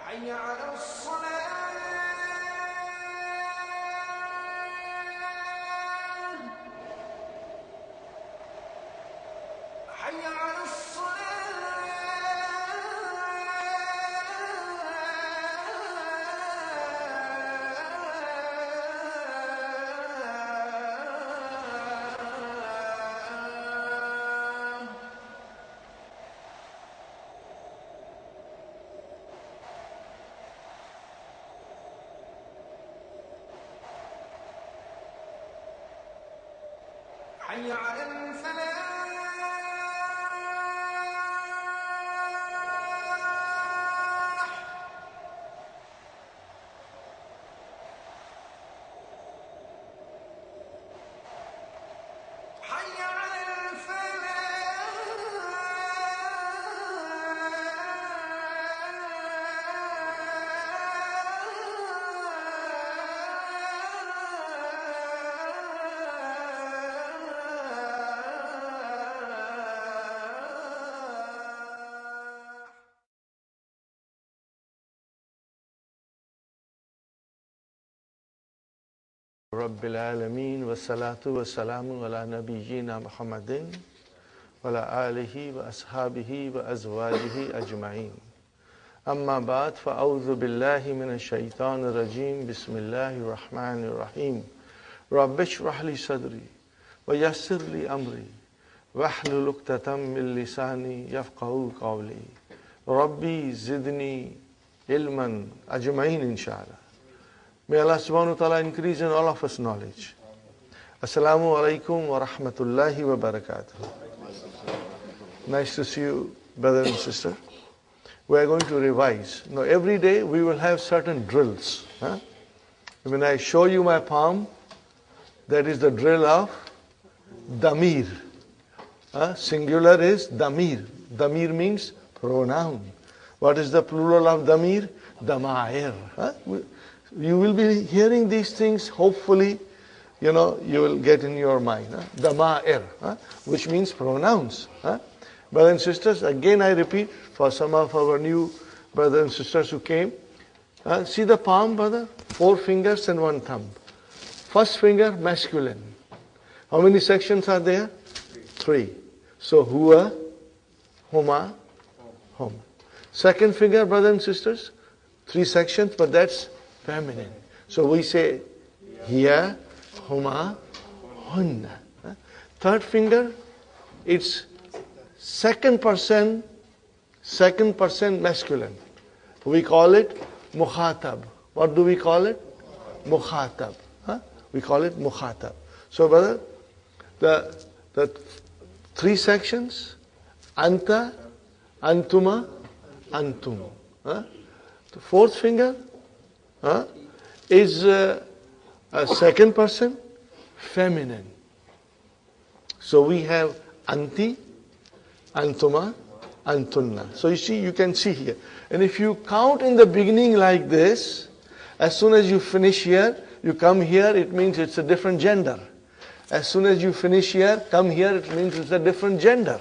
حي على الصلاة حي على حي على الفلاح حي على رب العالمين والصلاة والسلام على نبينا محمد وعلى آله وأصحابه وأزواجه أجمعين أما بعد فأعوذ بالله من الشيطان الرجيم بسم الله الرحمن الرحيم رب اشرح لي صدري ويسر لي أمري واحلل عقدة من لساني يفقهوا قولي ربي زدني علما أجمعين إن شاء الله. May Allah subhanahu wa ta'ala increase in all of us knowledge. Assalamu alaikum wa rahmatullahi wa barakatuh. Nice to see you, brother and sister. We are going to revise. Now every day we will have certain drills. When I show you my palm, that is the drill of damir. Singular is damir. Damir means pronoun. What is the plural of damir? Damair. You will be hearing these things, hopefully, you will get in your mind. Dama'ir, which means pronouns. Brothers and sisters, again I repeat, for some of our new brothers and sisters who came, see the palm, brother? 4 fingers and 1 thumb. First finger, masculine. How many sections are there? 3. So, huwa, huma, hum. Second finger, brothers and sisters, 3 sections, but that's feminine. So we say hiya, huma, hunna. Third finger, it's second person masculine. We call it mukhatab. What do we call it? Mukhatab. We call it mukhatab. So brother, the 3 sections, anta, antuma, antum. The fourth finger is a second person, feminine. So we have anti, antuma, antunna. So you can see here. And if you count in the beginning like this, as soon as you finish here, you come here, it means it's a different gender. As soon as you finish here, come here, it means it's a different gender.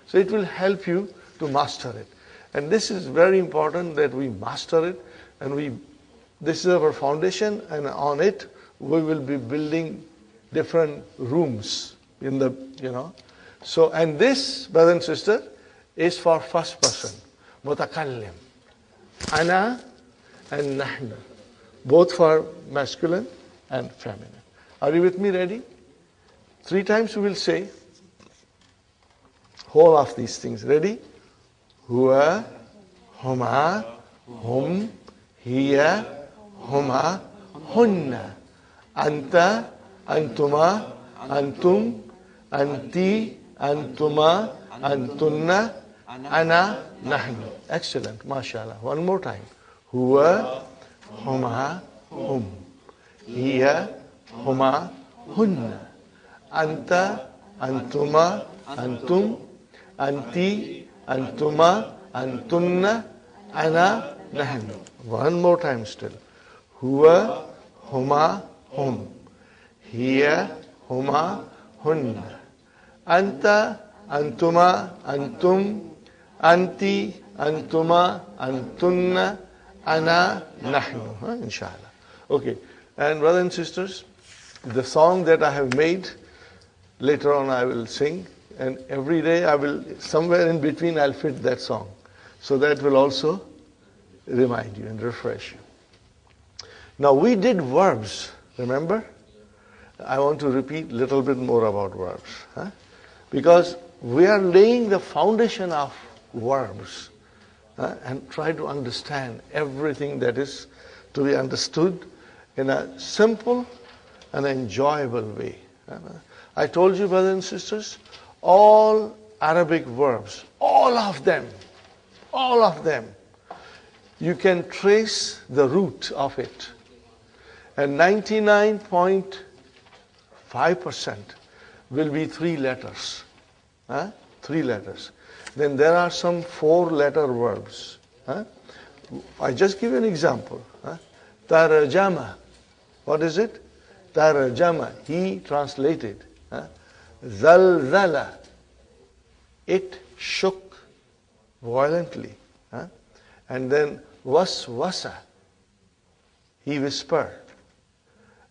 So it will help you to master it. And this is very important that we master it, and this is our foundation, and on it we will be building different rooms in the, So, and this, brother and sister, is for first person. Mutakallim. Ana and nahnu. Both for masculine and feminine. Are you with me? Ready? 3 times we will say whole of these things. Ready? Huwa, huma, hum, hiya, huma, hunna. Anta, antuma, antum, anti, antuma, antunna, ana, nahnu. Excellent. MashaAllah. One more time. Huwa, huma, hum. Hiya, huma, hunna. Anta, antuma, antum, anti, antuma, antunna, ana, nahnu. One more time still. Huwa, huma, hum. Hiya, huma, hunna. Anta, antuma, antum, anti, antuma, antunna, ana, nahnu. Inshallah. Okay. And brothers and sisters, the song that I have made, later on I will sing, and every day I will, somewhere in between I'll fit that song. So that will also remind you and refresh you. Now we did verbs, remember? I want to repeat a little bit more about verbs. Because we are laying the foundation of verbs and try to understand everything that is to be understood in a simple and enjoyable way. I told you, brothers and sisters, all Arabic verbs, all of them, you can trace the root of it. And 99.5% will be 3 letters. 3 letters. Then there are some 4-letter verbs. I just give you an example. Tarjama. What is it? Tarjama. He translated. Zalzala. It shook violently. And then waswasa. He whispered.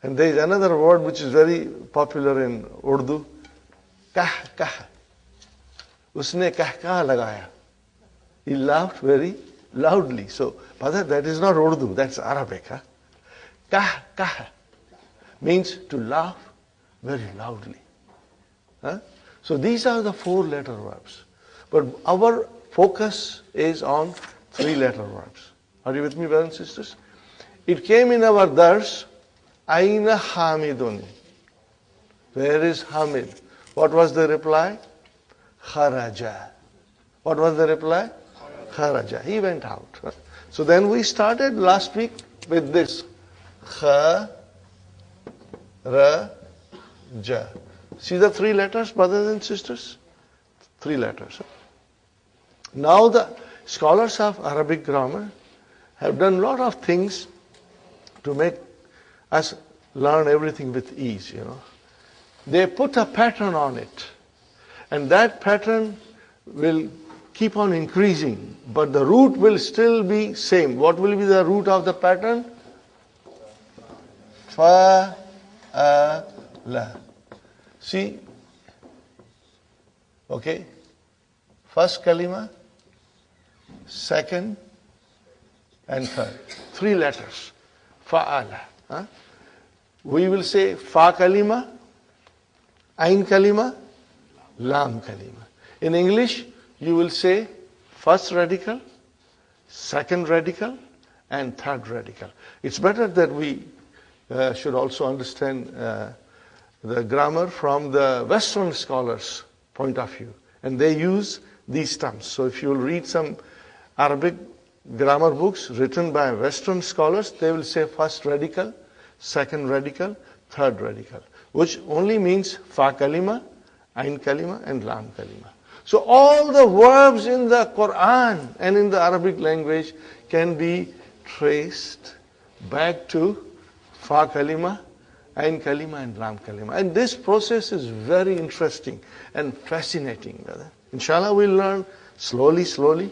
And there is another word which is very popular in Urdu. Kah kah. Usne kah kah lagaya. He laughed very loudly. So, brother, that is not Urdu, that's Arabic. Kah kah means to laugh very loudly. So these are the 4-letter verbs. But our focus is on 3-letter verbs. Are you with me, brothers and sisters? It came in our dars, Aina Hamidun. Where is Hamid? What was the reply? Kharaja. What was the reply? Kharaja. He went out. So then we started last week with this. Kharaja. See the 3 letters, brothers and sisters? 3 letters. Now the scholars of Arabic grammar have done a lot of things to make us learn everything with ease, They put a pattern on it. And that pattern will keep on increasing. But the root will still be same. What will be the root of the pattern? Fa, a, la. See? Okay? First kalima, second, and third. 3 letters. Fa'ala. We will say fa kalima, ain kalima, lam kalima. In English, you will say first radical, second radical, and third radical. It's better that we should also understand the grammar from the Western scholars' point of view. And they use these terms. So if you will read some Arabic grammar books written by Western scholars, they will say first radical, second radical, third radical, which only means fa kalima, ain kalima, and lam kalima. So all the verbs in the Qur'an and in the Arabic language can be traced back to fa kalima, ain kalima, and lam kalima. And this process is very interesting and fascinating, brother. Inshallah, we'll learn slowly,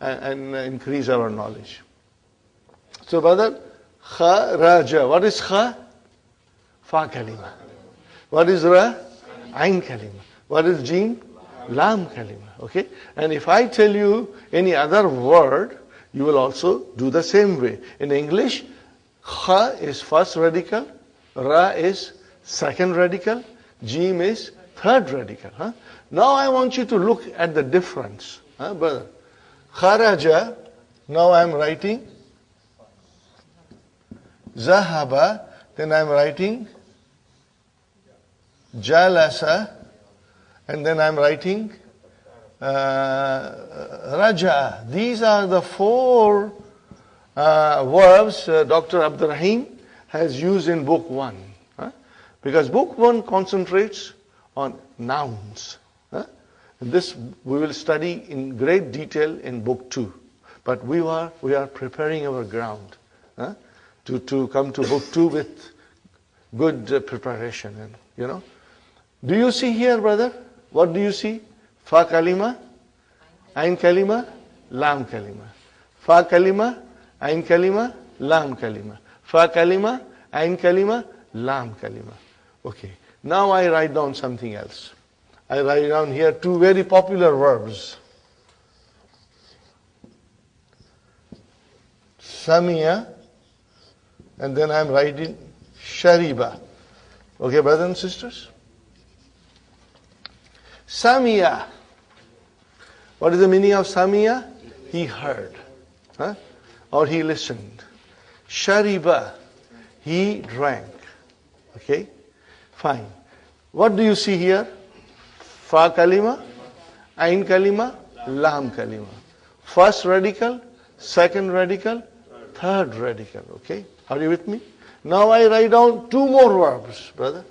and increase our knowledge. So, brother, kharaja. What is kha? Fa kalima. What is ra? Ain kalima. What is jim? Lam kalima. Okay? And if I tell you any other word, you will also do the same way. In English, kha is first radical, ra is second radical, jim is third radical. Huh? Now I want you to look at the difference. Brother, kharaja, now I am writing zahaba, then I am writing jalasa, and then I am writing raja. These are the four verbs Dr. Abdurrahim has used in book 1. Because book 1 concentrates on nouns. This we will study in great detail in book 2. But we are preparing our ground to come to book 2 with good preparation. And do you see here, brother? What do you see? Fa kalima, ain kalima, lam kalima. Fa kalima, ain kalima, lam kalima. Fa kalima, ain kalima, lam kalima. Okay. Now I write down something else. I write down here 2 very popular verbs. Samiya, and then I am writing shariba. Okay, brothers and sisters? Samiya. What is the meaning of Samiya? He heard. Or he listened. Shariba. He drank. Okay? Fine. What do you see here? Fa kalima, ain kalima, lam kalima. First radical, second radical, third radical. Okay? Are you with me? Now I write down 2 more verbs, brother.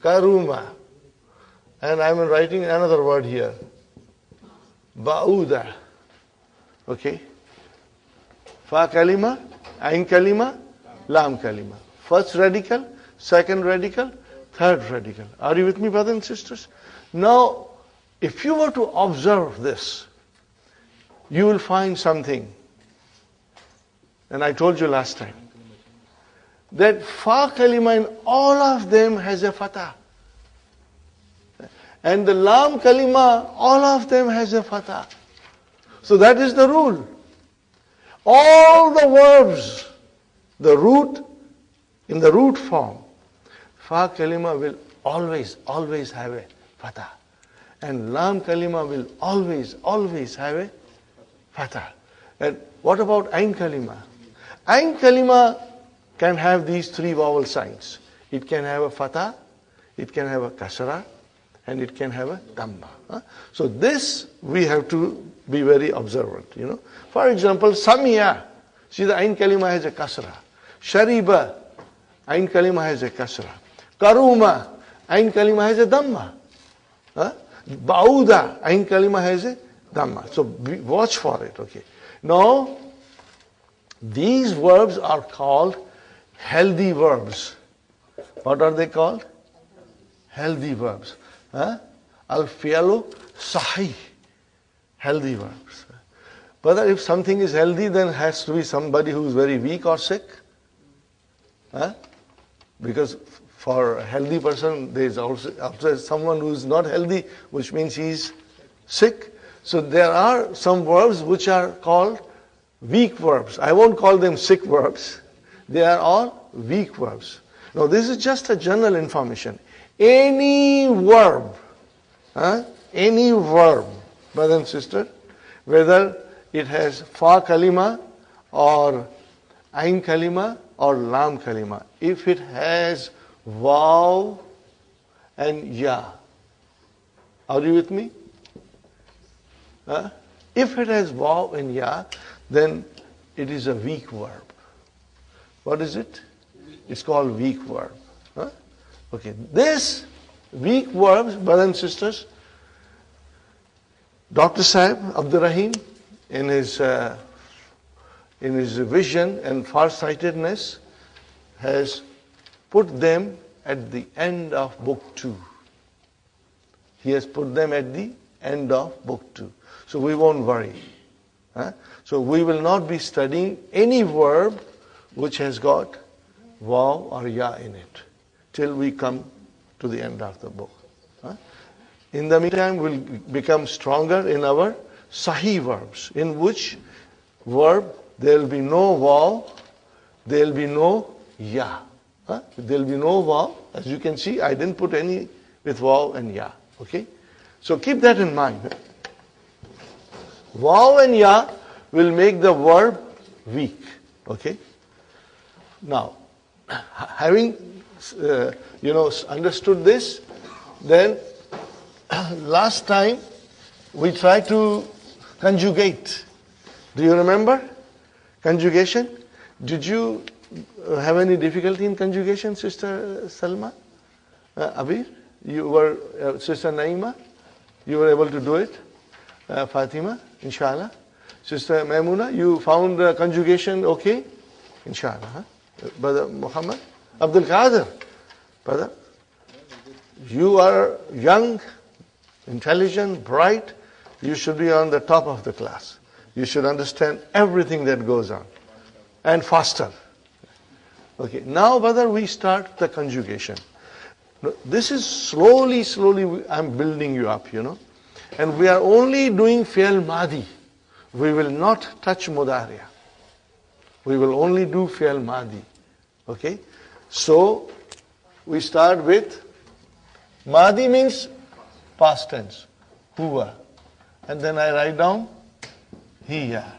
Karuma. And I am writing another word here. Ba'uda. Okay? Fa kalima, ain kalima, lam kalima. First radical, second radical, third radical. Are you with me, brothers and sisters? Now, if you were to observe this, you will find something. And I told you last time that fa kalima in all of them has a fatah. And the lam kalima, all of them has a fatah. So that is the rule. All the verbs, the root, in the root form, fa kalima will always have a fatah. And lam kalima will always have a fatah. And what about ain kalima? Ain kalima can have these 3 vowel signs. It can have a fatah, it can have a kasra, and it can have a dhamma. So this we have to be very observant. For example, samiya. See, the ain kalima has a kasra. Shariba, ain kalima has a kasra. Karuma, ain kalima has a dhamma. Ba'uda, ain kalima has a dhamma. So watch for it. Okay. Now, these verbs are called healthy verbs. What are they called? Healthy verbs. Al-fi'lu sahih. Healthy verbs. But if something is healthy, then it has to be somebody who is very weak or sick. Because for a healthy person, there is also someone who is not healthy, which means he is sick. So there are some verbs which are called weak verbs. I won't call them sick verbs. They are all weak verbs. Now this is just a general information. Any verb, brother and sister, whether it has fa kalima or ain kalima or lam kalima, if it has vav and ya, are you with me? If it has vav and ya, then it is a weak verb. What is it? It's called weak verb. Okay, this weak verbs, brothers and sisters, Dr. Sahib Abdurrahim in his in his vision and farsightedness, has put them at the end of book 2. He has put them at the end of book 2. So we won't worry. So we will not be studying any verb which has got waw or ya in it till we come to the end of the book. In the meantime, we'll become stronger in our sahih verbs, in which verb there will be no waw, there will be no ya. There will be no waw. As you can see, I didn't put any with waw and ya. Okay? So keep that in mind. Waw and ya will make the verb weak. Okay? Now, having understood this, then last time we tried to conjugate. Do you remember conjugation? Did you have any difficulty in conjugation, Sister Salma? Abir? You were, Sister Naima? You were able to do it? Fatima? Inshallah. Sister Maimuna, you found conjugation okay? Inshallah. Huh? Brother Muhammad? Abdul Qadir? Brother? You are young, intelligent, bright. You should be on the top of the class. You should understand everything that goes on. And faster. Okay, now brother, we start the conjugation. This is slowly, I'm building you up, And we are only doing fi'l madi. We will not touch mudariya. We will only do fi'l madi. Okay? So, we start with madi means past tense. Huwa. And then I write down hiya.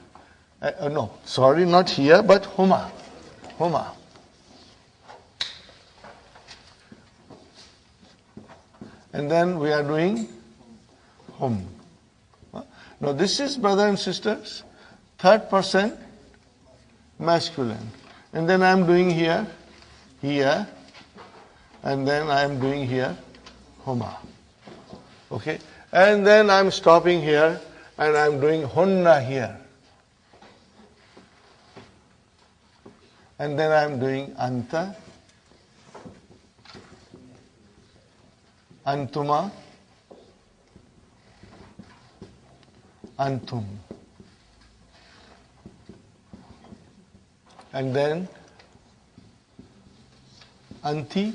No, sorry, not here, but huma. Huma. And then we are doing hum. Now this is, brother and sisters, third person masculine. And then I am doing here, and then I am doing here, huma. Okay? And then I am stopping here, and I am doing hunna here. And then I am doing anta, antuma, antum. And then anti,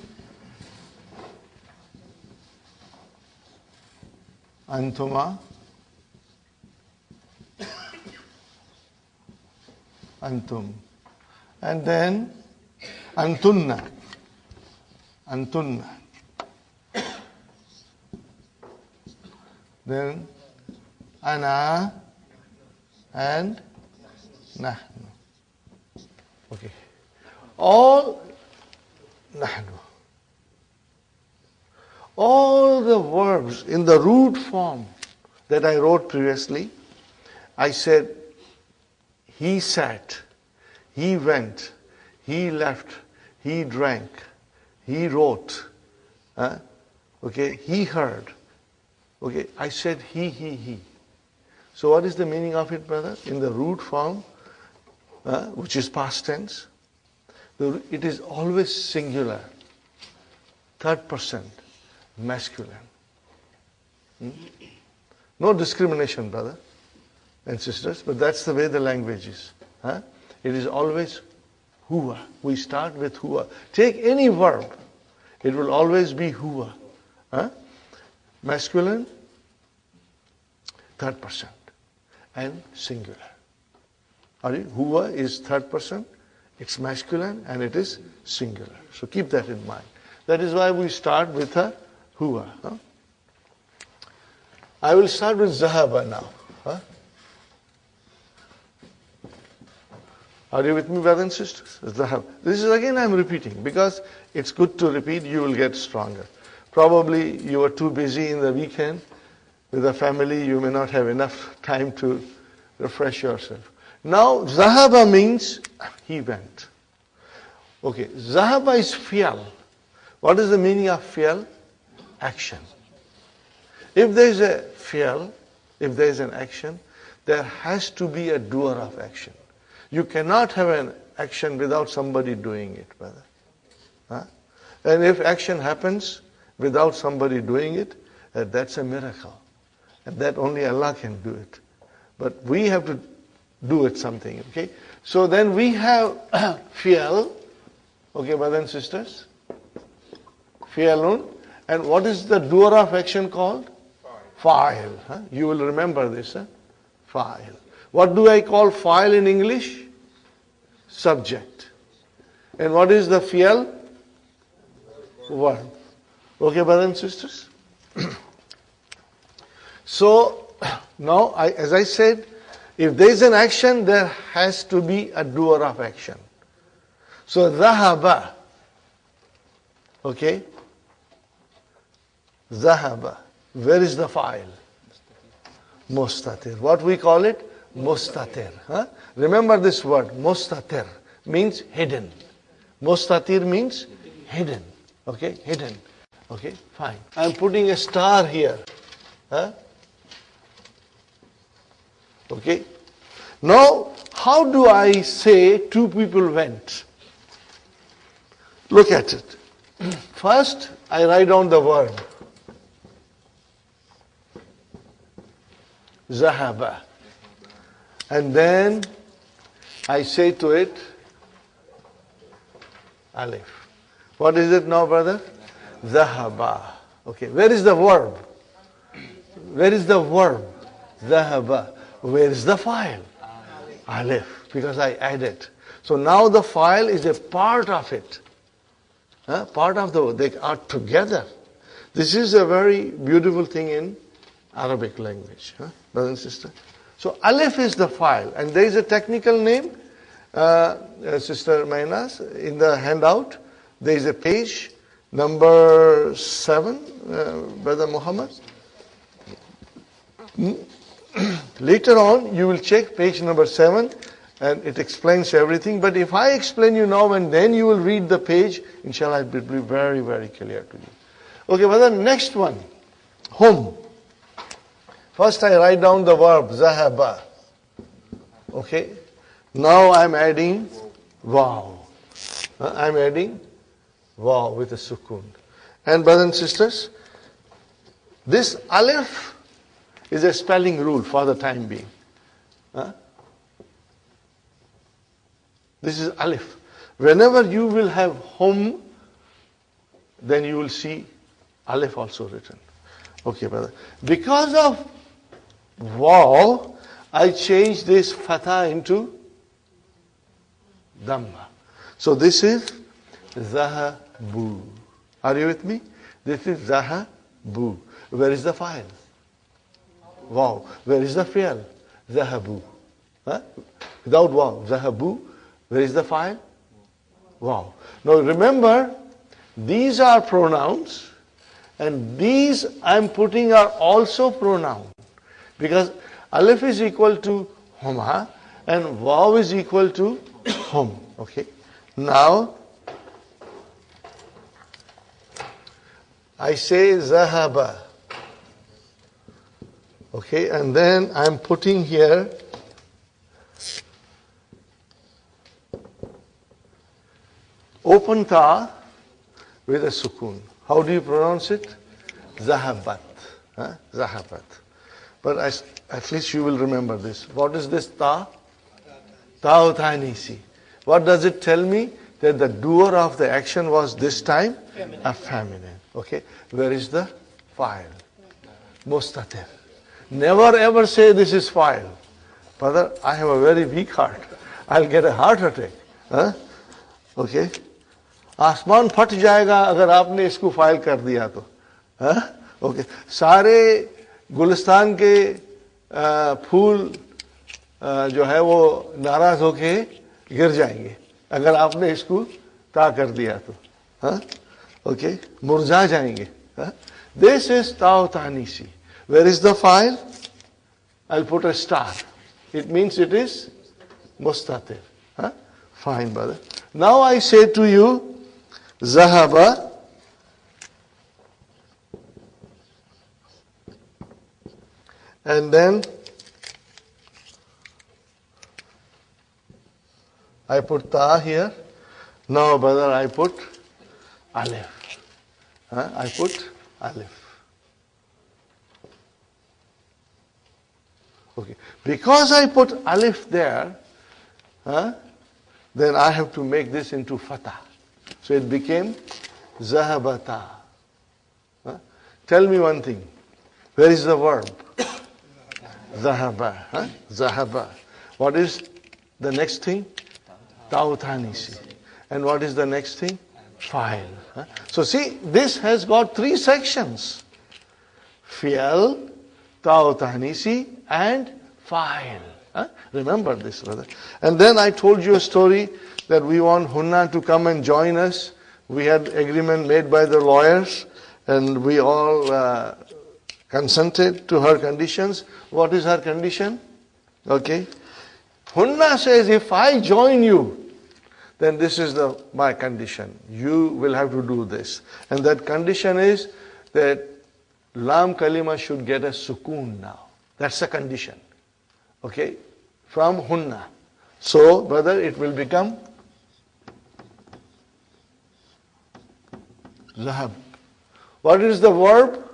antuma, antum. And then antunna, antunna. Then ana and nahnu. Okay. All nahnu. All the verbs in the root form that I wrote previously, I said he sat, he went, he left, he drank, he wrote, okay, he heard. Okay, I said he. So what is the meaning of it, brother? In the root form, which is past tense, it is always singular, third person, masculine. No discrimination, brother and sisters, but that's the way the language is. It is always huwa. We start with huwa. Take any verb, it will always be huwa. Masculine, third person, and singular. Huwa is third person, it's masculine, and it is singular. So keep that in mind. That is why we start with a huwa. I will start with zahaba now. Are you with me, brothers and sisters? Zahab. This is again I'm repeating because it's good to repeat, you will get stronger. Probably you are too busy in the weekend with the family, you may not have enough time to refresh yourself. Now, zahaba means he went. Okay, zahaba is fi'al. What is the meaning of fi'al? Action. If there is a fi'al, if there is an action, there has to be a doer of action. You cannot have an action without somebody doing it, brother. Huh? And if action happens without somebody doing it, that's a miracle. And that only Allah can do it. But we have to do it something, okay? So then we have fi'al, okay, brothers and sisters? Fi'alun. And what is the doer of action called? Fa'il. Huh? You will remember this, huh? Fa'il. What do I call fa'il in English? Subject. And what is the fi'al? Verb. Okay, brothers and sisters? So, now, as I said, if there is an action, there has to be a doer of action. So, dhahaba. Okay? Dhahaba. Where is the fa'il? Mustatir. What we call it? Mustatir. Huh? Remember this word, mustatir, means hidden. Mustatir means hidden. Okay, hidden. Okay, fine. I'm putting a star here. Huh? Okay. Now, how do I say two people went? Look at it. First, I write down the verb. Zahaba. And then I say to it, alif. What is it now, brother? Zahaba. Okay, where is the verb? Where is the verb? Zahaba. Where is the file? Alif. Because I added. So now the file is a part of it. Part of they are together. This is a very beautiful thing in Arabic language, brothers and sisters. So alif is the file, and there is a technical name, Sister Mainas, in the handout. There is a page number 7, Brother Muhammad. Later on, you will check page number 7, and it explains everything. But if I explain you now and then you will read the page, inshallah, it will be very, very clear to you. Okay, brother, next one. Hum. First I write down the verb, zahaba. Okay. Now I'm adding wow. I'm adding wow with a sukun. And brothers and sisters, this alif is a spelling rule for the time being. This is alif. Whenever you will have hum, then you will see alif also written. Okay, brother. Because of wow, I change this fatha into dhamma. So this is zahabu. Are you with me? This is zahabu. Where is the file? Wow. Where is the fi'al? Zahabu. Without wow. Zahabu. Where is the file? Wow. Now remember, these are pronouns, and these I'm putting are also pronouns. Because alif is equal to huma and waw is equal to hum. Okay. Now I say zahaba. Okay, and then I'm putting here open ta with a sukun. How do you pronounce it? Zahabat. Zahabat. But at least you will remember this. What is this ta? Ta'utanisi. What does it tell me? That the doer of the action was this time a feminine. Okay. Where is the file? Mustatir. Never ever say this is file. Brother, I have a very weak heart. I'll get a heart attack. Okay. आसमान फट जाएगा अगर आपने इसको file कर दिया तो. Okay. सारे गुलिस्तान के फूल जो है वो नाराज होके गिर जाएंगे अगर आपने इसको ता कर दिया तो. ओके. मुरझा जाएंगे. This is ta'utanisi. Where is the file? I'll put a star. It means it is mustatir. Fine, brother. Now I say to you, Zahaba and then I put ta here. Now, brother, I put alif. I put alif. Okay. Because I put alif there, then I have to make this into fatah. So it became zahabata. Tell me one thing. Where is the verb? Zahaba. Zahaba. What is the next thing? Tautanisi. And what is the next thing? File. So see, this has got 3 sections. Fi'al, Tautanisi, and file. Remember this, brother. And then I told you a story that we want Hunna to come and join us. We had agreement made by the lawyers, and we all consented to her conditions. What is her condition? Okay. Hunna says, if I join you, then this is my condition. You will have to do this. And that condition is that Lam Kalima should get a sukoon now. That's the condition. Okay? From Hunna. So, brother, it will become Zahab. What is the verb?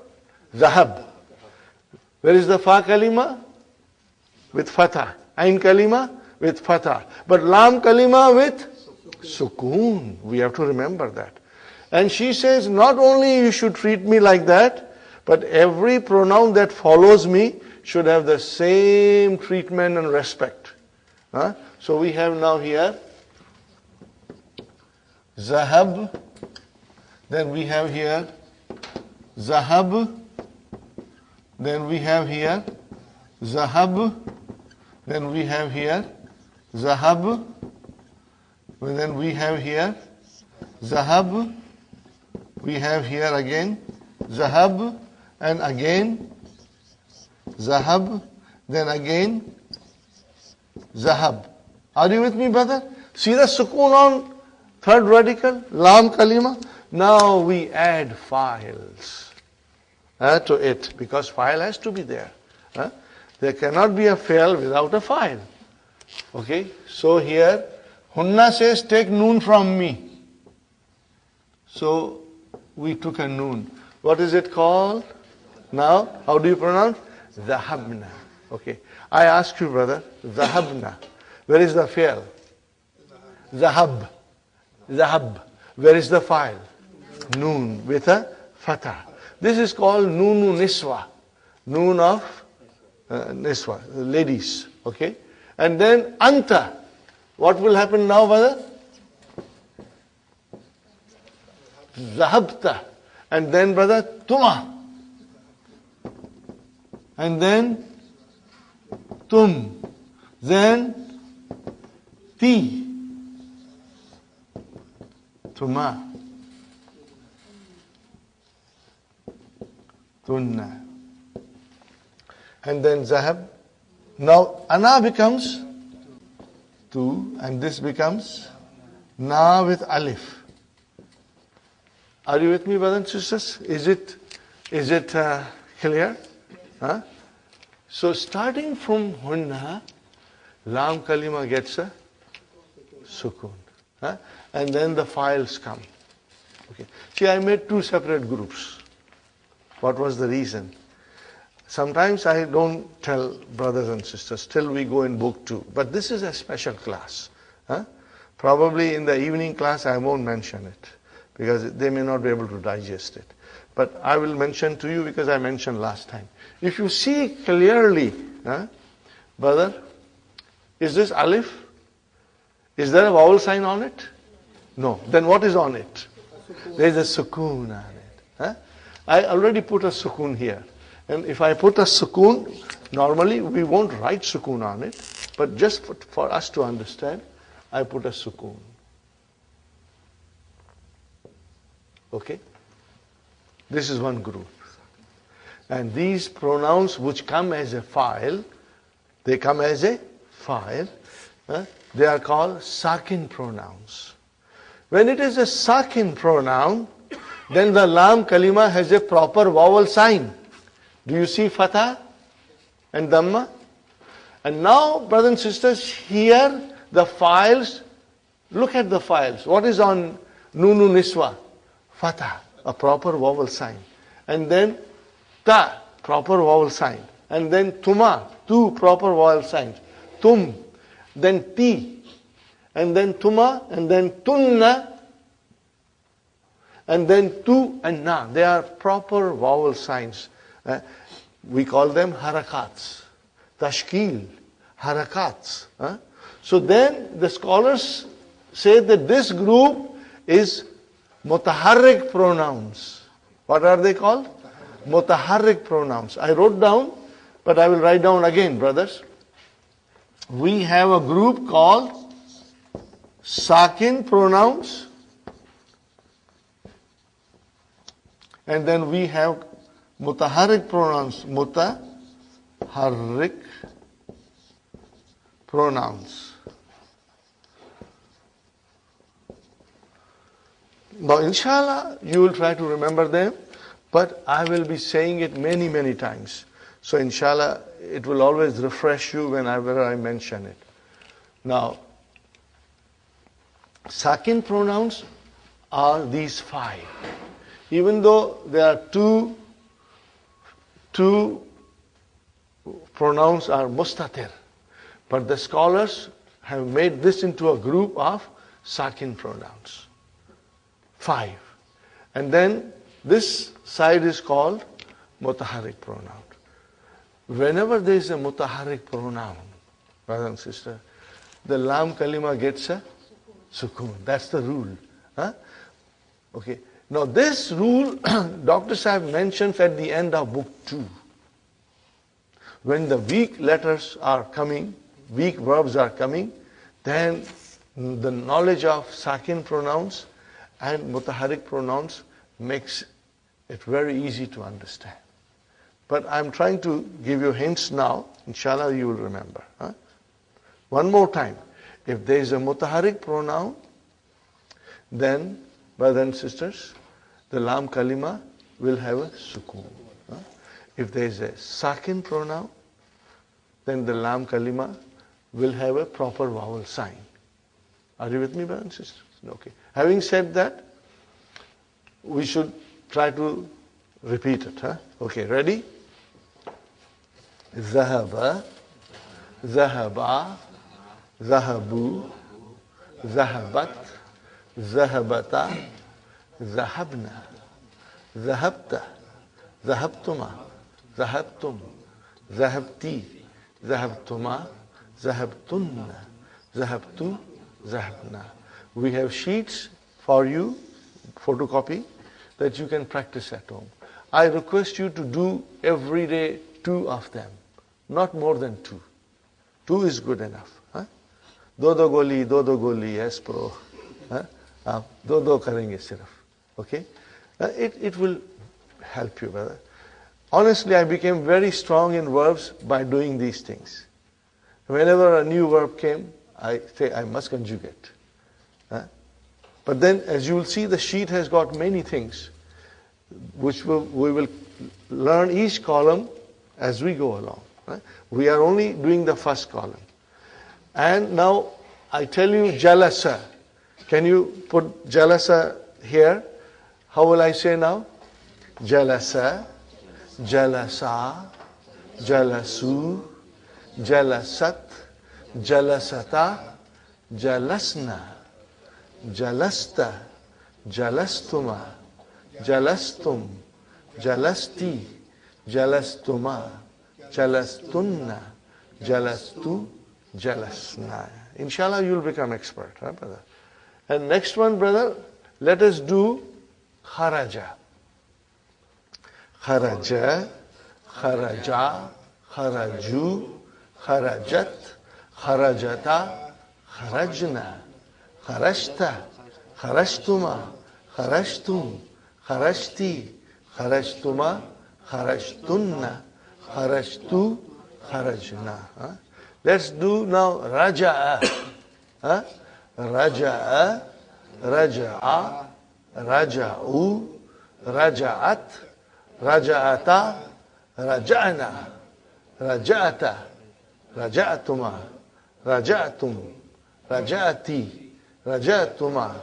Zahab. Where is the Fa Kalima? With Fatah. Ain Kalima? With Fatah. But Lam Kalima with Sukoon. We have to remember that. And she says, not only you should treat me like that, but every pronoun that follows me should have the same treatment and respect. So we have now here Zahab. Then we have here Zahab. Then we have here Zahab. Then we have here Zahab. Then we have here Zahab. We have here again Zahab. And again Zahab. Then again Zahab. Are you with me, brother? See the sukoon on third radical, Lam Kalima. Now we add files to it, because file has to be there. There cannot be a fail without a file. Okay, so here Hunna says, take noon from me. So we took a noon. What is it called? Now, how do you pronounce? Zahabna. Okay, I ask you, brother, Zahabna. Where is the fail? Zahab. Zahab. Where is the file? Noon with a fatah. This is called Noonu Niswa. Noon of Niswa, ladies. Okay? And then Anta. What will happen now, brother? Zahabta. And then, brother, Tuma. And then Tum. Then Ti. Tuma. Tunna. And then Zahab. Now Ana becomes Tu, and this becomes Na with Alif. Are you with me, brothers and sisters? Is it clear? So starting from Hunna, Lam Kalima gets a Sukun. And then the files come. Okay. See, I made 2 separate groups. What was the reason? Sometimes I don't tell brothers and sisters till we go in book 2. But this is a special class. Probably in the evening class I won't mention it, because they may not be able to digest it. But I will mention to you because I mentioned last time. If you see clearly, brother, is this alif? Is there a vowel sign on it? No. Then what is on it? There is a sukoon on it. I already put a sukoon here. And if I put a sukoon, normally we won't write sukoon on it. But just for us to understand, I put a sukoon. Okay? This is one group. And these pronouns which come as a file, they come as a file. They are called sakin pronouns. When it is a sakin pronoun, then the lam kalima has a proper vowel sign. Do you see fatah and dhamma? And now, brothers and sisters, here the files look at the files. What is on Nunu Niswa? Fatah, a proper vowel sign. And then Ta, proper vowel sign. And then Tuma, two proper vowel signs. Tum, then Ti, and then Tuma, and then Tunna, and then Tu and Na. They are proper vowel signs. We call them harakats. Tashkil, harakats. So then the scholars say that this group is mutaharrik pronouns. What are they called? Mutaharrik pronouns. I wrote down, but I will write down again, brothers. We have a group called sakin pronouns. And then we have mutaharrik pronouns. Mutaharrik pronouns. Now, inshallah, you will try to remember them, but I will be saying it many, many times. So, inshallah, it will always refresh you whenever I mention it. Now, sakin pronouns are these 5. Even though there are two pronouns are mustatir, but the scholars have made this into a group of sakin pronouns. 5. And then this side is called mutaharrik pronoun. Whenever there is a mutaharrik pronoun, brothers and sisters, the lam kalima gets a sukoon. That's the rule. Okay. Now this rule, Dr. Sahib mentions at the end of book 2. When the weak letters are coming, weak verbs are coming, then the knowledge of sakin pronouns and mutaharrik pronouns makes it very easy to understand. But I'm trying to give you hints now. Inshallah, you will remember. One more time. If there is a mutaharrik pronoun, then, brothers and sisters, the lam kalima will have a sukoon. If there is a sakin pronoun, then the lam kalima will have a proper vowel sign. Are you with me, brothers and sisters? Okay. Having said that, we should try to repeat it. Okay, ready? Zahaba, zahaba, zahabu, zahabat, zahabata, zahabna, zahabta, zahabtuma, zahabtum, zahabti, zahabtuma, zahabtunna, zahabtu, zahabna. We have sheets for you, photocopy, that you can practice at home. I request you to do every day 2 of them, not more than 2. 2 is good enough. Do goli, yes, pro. Do karenge sirf. Okay? It will help you, brother. Honestly, I became very strong in verbs by doing these things. Whenever a new verb came, I say I must conjugate. But then, as you will see, the sheet has got many things, which we will learn each column as we go along. We are only doing the first column. And now, I tell you jalasa. Can you put jalasa here? How will I say now? Jalasa, jalasa, jalasu, jalasat, jalasata, jalasna, jalasta, jalastuma, jalastum, jalasti, jalastuma, jalastunna, jalastu, jalasna. Inshallah, you will become expert, brother. And next one, brother, let us do kharaja. Kharaja, kharaja, kharaju, kharajat, kharajata, kharajna, kharashta, kharashtuma, kharashtum, kharashti, kharashtuma, kharashtunna, kharashtu, kharajna. Let's do now raja'a. Raja'a, raja'a, raja'u, raja'at, raja'ata, raja'na, raja'ata, raja'tuma, raja'tum, raja'ati, rajatuma,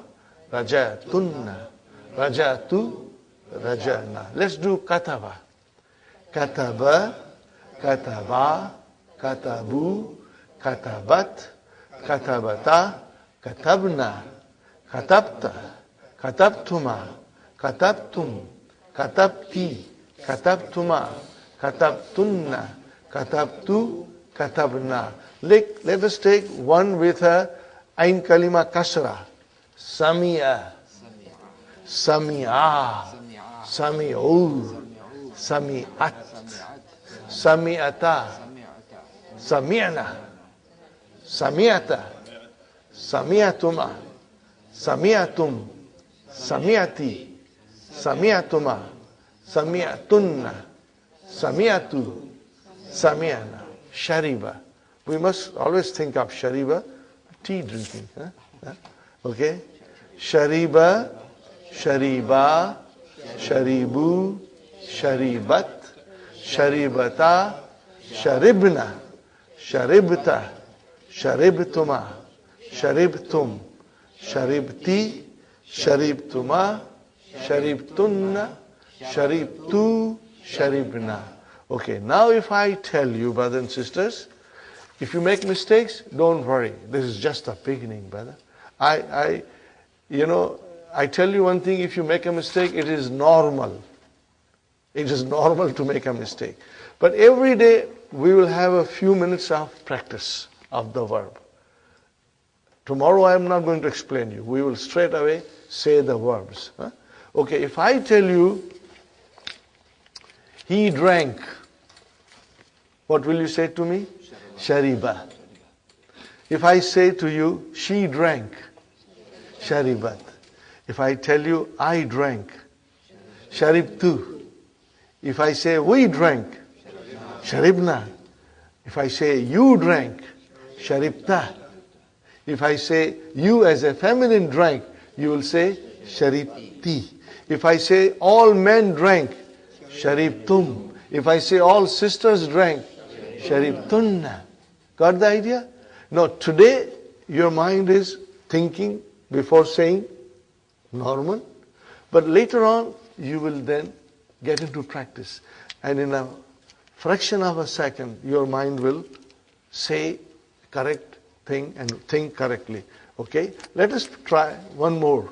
rajatunna, rajatu, rajana. Let's do kataba. Kataba, kataba, katabu, katabat, katabata, katabna, katabta, katabtuma, katabtum, katabti, katabtuma, katabtunna, katabtu, katabna. Let us take one with a ain kalima kasra. Samia, samia, sami'u, sami'at, sami'ata, sami'na, sami'ata, sami'atuma, sami'atum, sami'ati, sami'atuma, sami'atunna, sami'atu, sami'ana. Shariba. We must always think of shariba, tea drinking. Okay? Shariba, shariba, sharibu, sharibat, sharibata, sharibna, sharibta, sharibtuma, sharibtum, sharibti, sharibtuma, sharibtunna, sharibtu, sharibna. Okay, now if I tell you, brothers and sisters, if you make mistakes, don't worry. This is just the beginning, brother. I tell you one thing, if you make a mistake, it is normal. It is normal to make a mistake. But every day, we will have a few minutes of practice of the verb. Tomorrow, I am not going to explain you. We will straight away say the verbs. Okay, if I tell you, he drank, what will you say to me? Shariba. If I say to you, she drank, sharibat. If I tell you, I drank, sharibtu. If I say, we drank, sharibna. If I say, you drank, sharibta. If I say, you as a feminine drank, you will say, sharibti. If I say, all men drank, sharibtum. If I say, all sisters drank, sharibtunna. Got the idea? Now, today, your mind is thinking before saying normal. But later on, you will then get into practice. And in a fraction of a second, your mind will say correct thing and think correctly. Okay? Let us try one more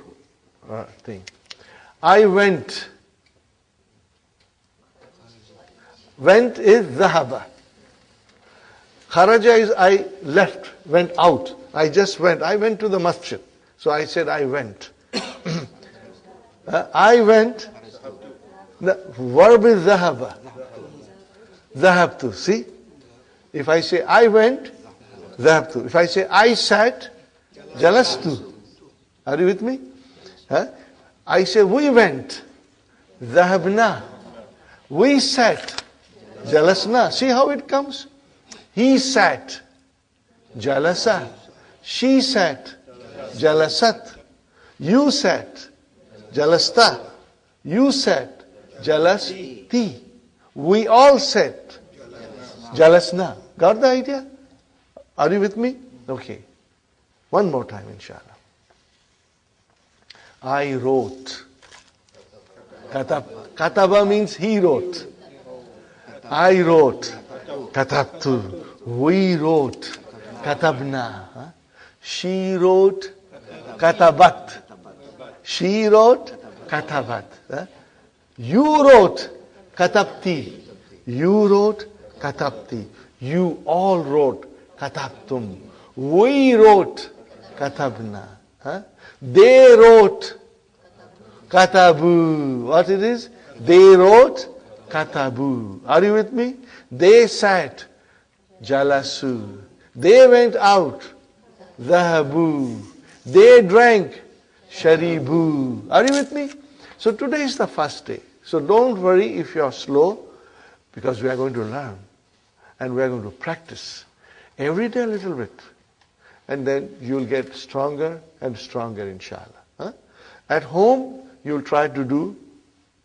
thing. I went. Went is dhahaba. Kharaja is I left, went out. I just went. I went to the masjid. So I said I went. I went. The verb is dhahaba. Dhahabtu. See? If I say I went, dhahabtu. If I say I sat, jalastu. Are you with me? I say we went, dhahabna. We sat, jalasna. See how it comes? He sat, jalasa. She sat, jalasat. You sat, jalasta. You sat, jalasti. We all sat, jalasna. Got the idea? Are you with me? Okay. One more time, inshallah. I wrote. Kataba means he wrote. I wrote. Katabtu. We wrote. Katabna. She wrote. Katabat. She wrote. Katabat. You wrote. Katabti. You wrote. Katabti. You all wrote. Katabtum. We wrote. Katabna. They wrote. Katabu. What it is? They wrote. Katabu. Are you with me? They sat. Jalasu. They went out. Dhahabu. They drank. Sharibu. Are you with me? So today is the first day. So don't worry if you are slow, because we are going to learn. And we are going to practice. Every day a little bit. And then you'll get stronger and stronger, inshallah. At home, you'll try to do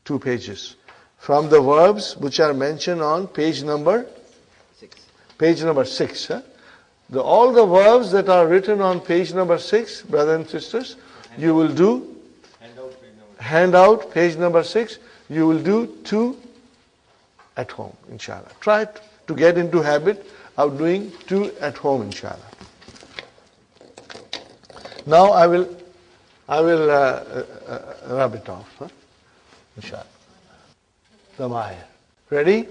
2 pages. From the verbs which are mentioned on page number 6. all the verbs that are written on page number 6, brothers and sisters, you will do handout, page number 6, you will do 2 at home, inshallah. Try to get into habit of doing 2 at home, inshallah. Now I will rub it off, inshallah. Damaya. Ready?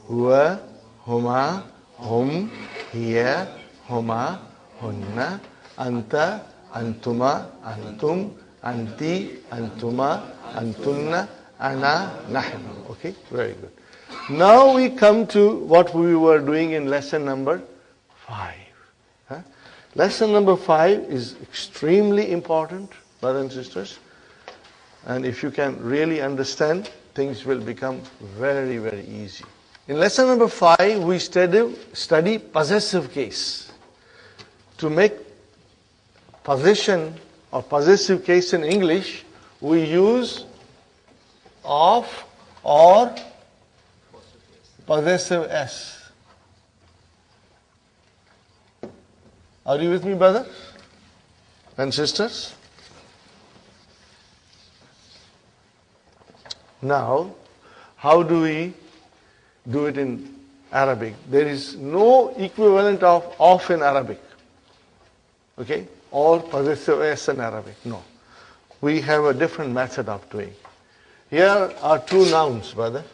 Huwa, huma, hum, hiya, huma, hunna, anta, antuma, antum, anti, antuma, antunna, ana, nahnu. Okay, very good. Now we come to what we were doing in lesson number 5. Lesson number 5 is extremely important, brothers and sisters. And if you can really understand, things will become very, very easy. In lesson number 5, we study possessive case. To make possession or possessive case in English, we use of or possessive s. Are you with me, brothers and sisters? Now, how do we do it in Arabic? There is no equivalent of in Arabic. Okay? Or possessive s in Arabic. No. We have a different method of doing. Here are 2 nouns, brother.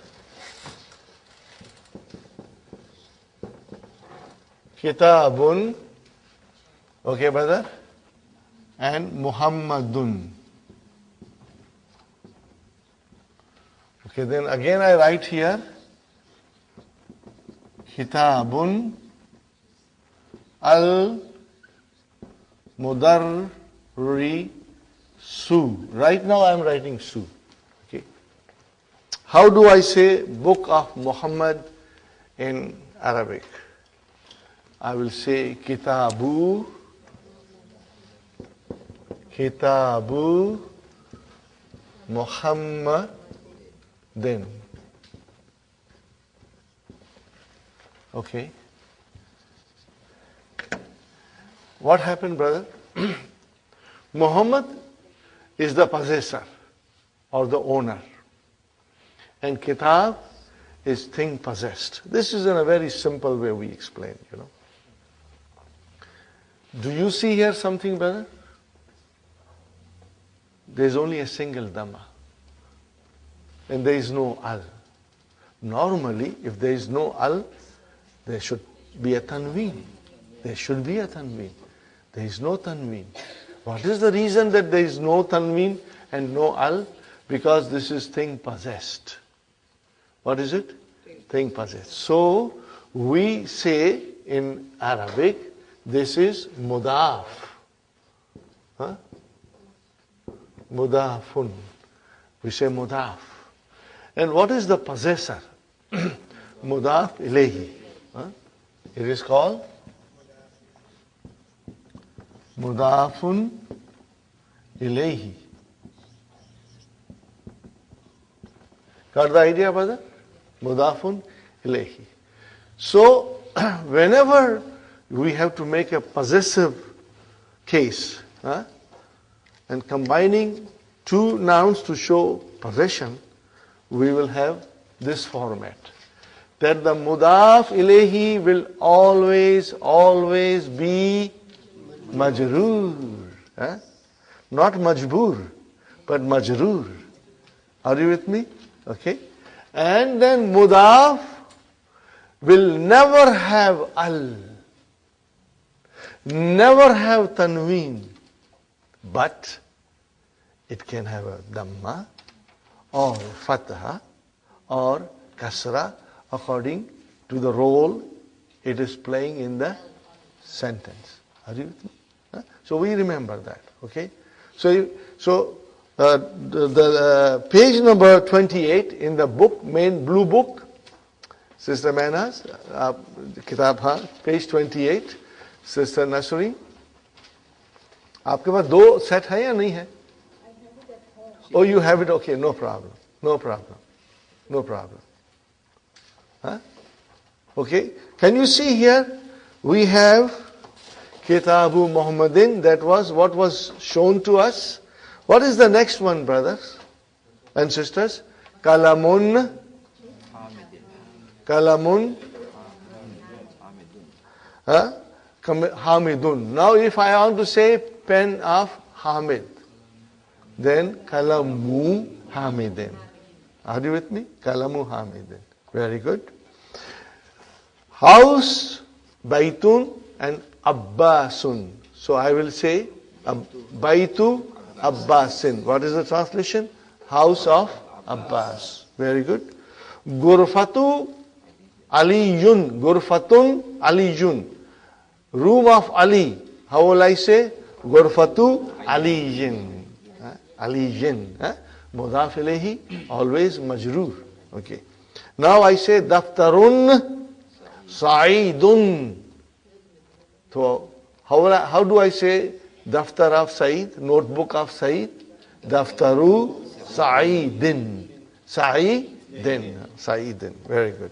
Kitabun. Okay, brother? And Muhammadun. Okay, then again I write here Kitabun al-Mudarrisu. Right now I am writing Su. Okay. How do I say book of Muhammad in Arabic? I will say Kitabu Muhammadin. Okay. What happened, brother? Muhammad is the possessor or the owner. And Kitab is thing possessed. This is in a very simple way we explain, Do you see here something, brother? There is only a single dhamma. And there is no al. Normally, if there is no al, there should be a tanween. There should be a tanween. There is no tanween. What is the reason that there is no tanween and no al? Because this is thing possessed. What is it? Thing possessed. So, we say in Arabic, this is mudaf. Mudafun. We say mudaf. And what is the possessor? Mudaf ilayhi. It is called mudafun ilayhi. Got the idea, brother? Mudafun ilayhi. So, whenever we have to make a possessive case, and combining 2 nouns to show possession, we will have this format. That the mudaf ilayhi will always be majroor. Not majboor, but majroor. Are you with me? Okay. And then mudaf will never have al, never have tanween, but it can have a dhamma or fatha or kasra according to the role it is playing in the sentence. Are you with me? So we remember that. Okay. So the page number 28 in the book, main blue book, Sister Manas, Kitab page 28, Sister Nasri. आपके पास 2 set है या नहीं है? Oh, you have it. Okay, no problem. Okay. Can you see here? We have Kitabu Muhammadin. That was what was shown to us. What is the next one, brothers and sisters? Kalamun. Hamidun. Now if I want to say pen of Hamid, then Kalamu Hamidin. Are you with me? Kalamu Hamidin. Very good. House, Baitun and Abbasun. So I will say Baitu Abbasin. What is the translation? House of Abbas. Very good. Gurfatu Aliyun. Gurfatun Aliyun. Room of Ali. How will I say? Gurfatu Aliyin. Aliyin. Mudaf ilayhi, always majroor. Okay. Now I say Daftarun Sa'idun. So how do I say Daftar of Sa'id? Notebook of Sa'id? Daftaru Sa'idin. Sa'idin. Very good.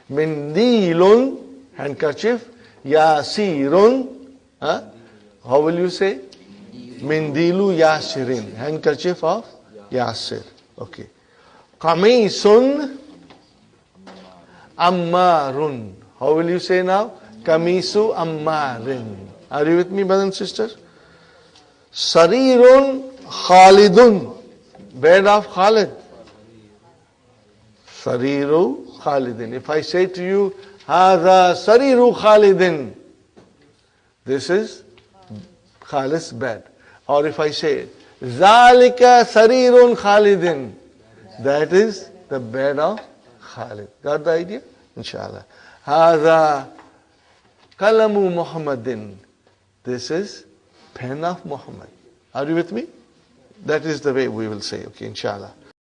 Mindilun, handkerchief. Yasirun. How will you say? Mindilu Yasirin. Handkerchief of Yasir. Okay. Kamisun Ammarun. How will you say now? Kamisu Ammarin. Are you with me, brothers and sisters? Sarirun Khalidun. Bed of Khalid. Sariru Khalidin. If I say to you, Hadha Sariru Khalidin, this is Khalid's bed. Or if I say, Zalika Sarirun Khalidin, that is the bed of Khalid. Got the idea? Inshallah. Hadha Kalamu Muhammadin. This is pen of Muhammad. Are you with me? That is the way we will say, okay, inshallah.